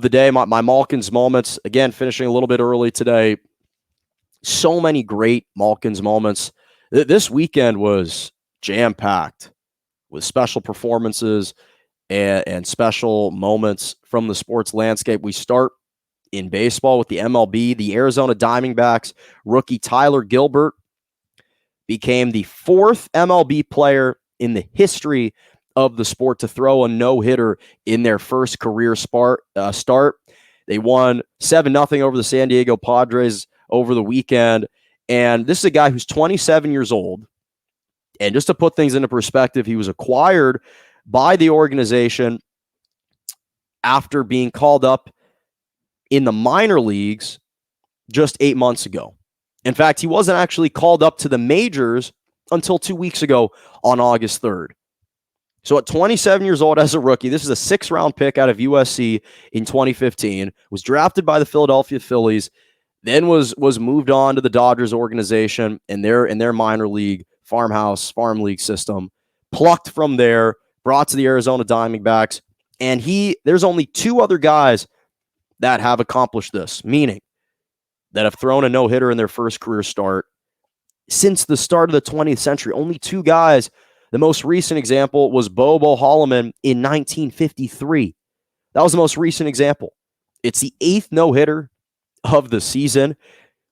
the day, my Malkin's moments, again, finishing a little bit early today. So many great Malkin's moments. This weekend was jam-packed with special performances and special moments from the sports landscape. We start in baseball with the MLB. The Arizona Diamondbacks rookie Tyler Gilbert became the fourth MLB player in the history of the sport to throw a no-hitter in their first career start. They won 7-0 over the San Diego Padres over the weekend. And this is a guy who's 27 years old. And just to put things into perspective, he was acquired by the organization after being called up in the minor leagues just 8 months ago. In fact, he wasn't actually called up to the majors until 2 weeks ago on August 3rd. So at 27 years old as a rookie, this is a 6th-round pick out of USC in 2015, was drafted by the Philadelphia Phillies, then was moved on to the Dodgers organization in their minor league farm league system, plucked from there, brought to the Arizona Diamondbacks, and there's only 2 other guys that have accomplished this, meaning that have thrown a no-hitter in their first career start since the start of the 20th century. Only 2 guys. The most recent example was Bobo Holloman in 1953. That was the most recent example. It's the 8th no-hitter of the season,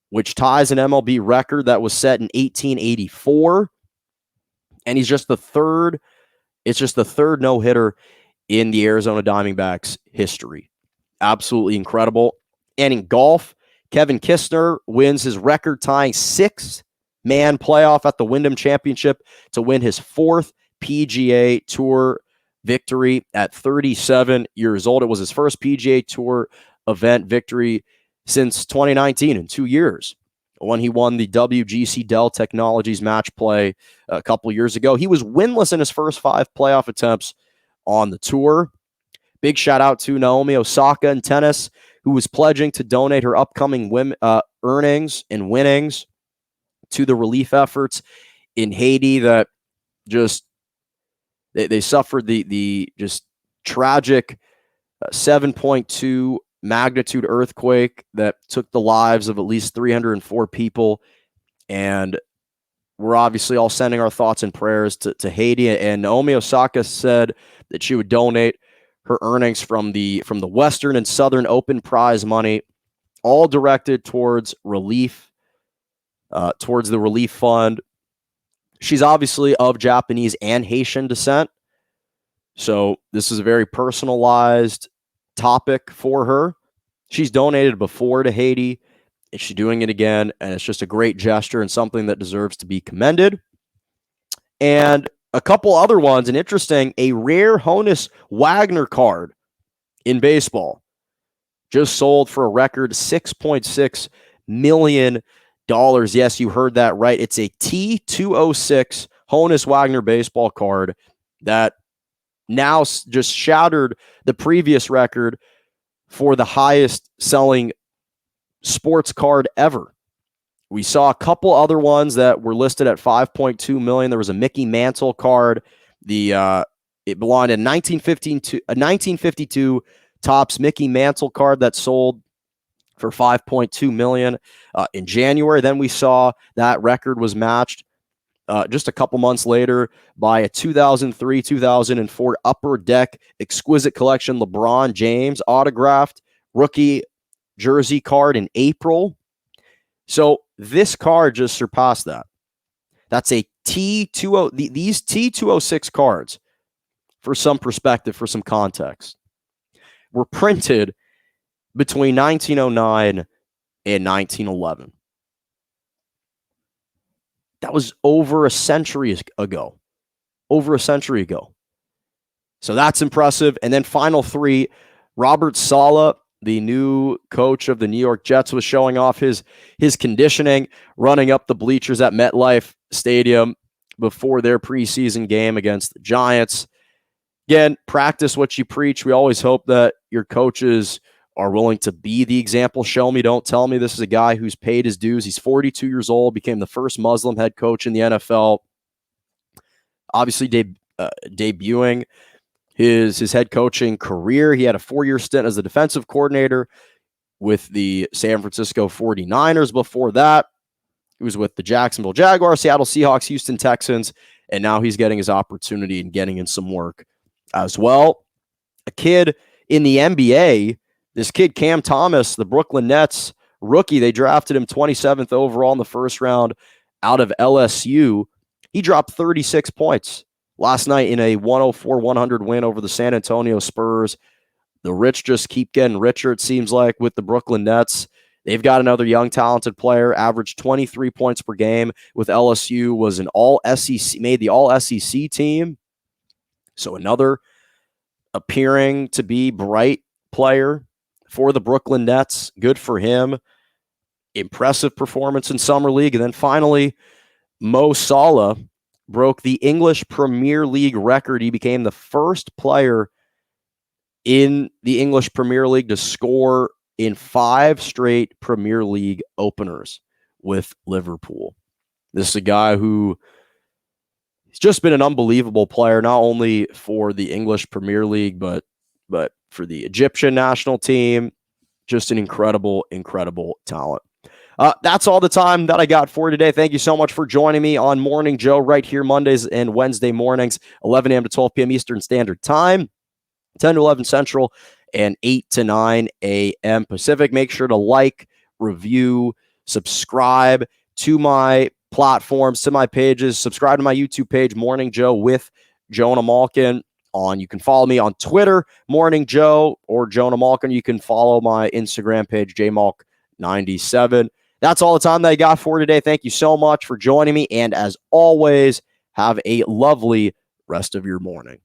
which ties an MLB record that was set in 1884. And he's just the third. It's just the third no-hitter in the Arizona Diamondbacks history. Absolutely incredible. And in golf, Kevin Kisner wins his record-tying 6-man playoff at the Wyndham Championship to win his 4th PGA Tour victory at 37 years old. It was his first PGA Tour event victory since 2019 in 2 years, when he won the WGC Dell Technologies match play a couple years ago. He was winless in his first 5 playoff attempts on the tour. Big shout out to Naomi Osaka in tennis, who was pledging to donate her upcoming earnings and winnings to the relief efforts in Haiti that just they suffered the just tragic 7.2 magnitude earthquake that took the lives of at least 304 people. And we're obviously all sending our thoughts and prayers to Haiti. And Naomi Osaka said that she would donate her earnings from the Western and Southern Open prize money, all directed towards relief, towards the relief fund. She's obviously of Japanese and Haitian descent, so this is a very personalized topic for her. She's donated before to Haiti, and she's doing it again, and it's just a great gesture and something that deserves to be commended. And a couple other ones, and interesting, a rare Honus Wagner card in baseball just sold for a record $6.6 million. Yes, you heard that right. It's a T206 Honus Wagner baseball card that now just shattered the previous record for the highest selling sports card ever. We saw a couple other ones that were listed at $5.2 million. There was a Mickey Mantle card. It belonged in 1952 Topps Mickey Mantle card that sold for $5.2 million in January. Then we saw that record was matched just a couple months later by a 2003-2004 Upper Deck Exquisite Collection LeBron James autographed rookie jersey card in April. So this card just surpassed that. That's a T20. These T206 cards, for some perspective, for some context, were printed between 1909 and 1911. That was over a century ago. Over a century ago. So that's impressive. And then final 3, Robert Saleh, the new coach of the New York Jets, was showing off his conditioning, running up the bleachers at MetLife Stadium before their preseason game against the Giants. Again, practice what you preach. We always hope that your coaches are willing to be the example. Show me, don't tell me. This is a guy who's paid his dues. He's 42 years old, became the first Muslim head coach in the NFL. Obviously debuting his head coaching career. He had a 4-year stint as the defensive coordinator with the San Francisco 49ers. Before that, he was with the Jacksonville Jaguars, Seattle Seahawks, Houston Texans, and now he's getting his opportunity and getting in some work as well. A kid in the NBA, this kid Cam Thomas, the Brooklyn Nets rookie, they drafted him 27th overall in the first round out of LSU. He dropped 36 points last night in a 104-100 win over the San Antonio Spurs. The rich just keep getting richer, it seems like, with the Brooklyn Nets. They've got another young, talented player, averaged 23 points per game with LSU, was an all-SEC, made the all-SEC team. So another appearing to be bright player for the Brooklyn Nets. Good for him. Impressive performance in Summer League. And then finally, Mo Salah broke the English Premier League record. He became the first player in the English Premier League to score in 5 straight Premier League openers with Liverpool. This is a guy who has just been an unbelievable player, not only for the English Premier League, but for the Egyptian national team. Just an incredible, incredible talent. That's all the time that I got for today. Thank you so much for joining me on Morning Joe right here Mondays and Wednesday mornings, 11 a.m. to 12 p.m. Eastern Standard Time, 10 to 11 Central, and 8 to 9 a.m. Pacific. Make sure to like, review, subscribe to my platforms, to my pages. Subscribe to my YouTube page, Morning Joe with Jonah Malkin. You can follow me on Twitter, Morning Joe or Jonah Malkin. You can follow my Instagram page, jmalk97. That's all the time that I got for today. Thank you so much for joining me. And as always, have a lovely rest of your morning.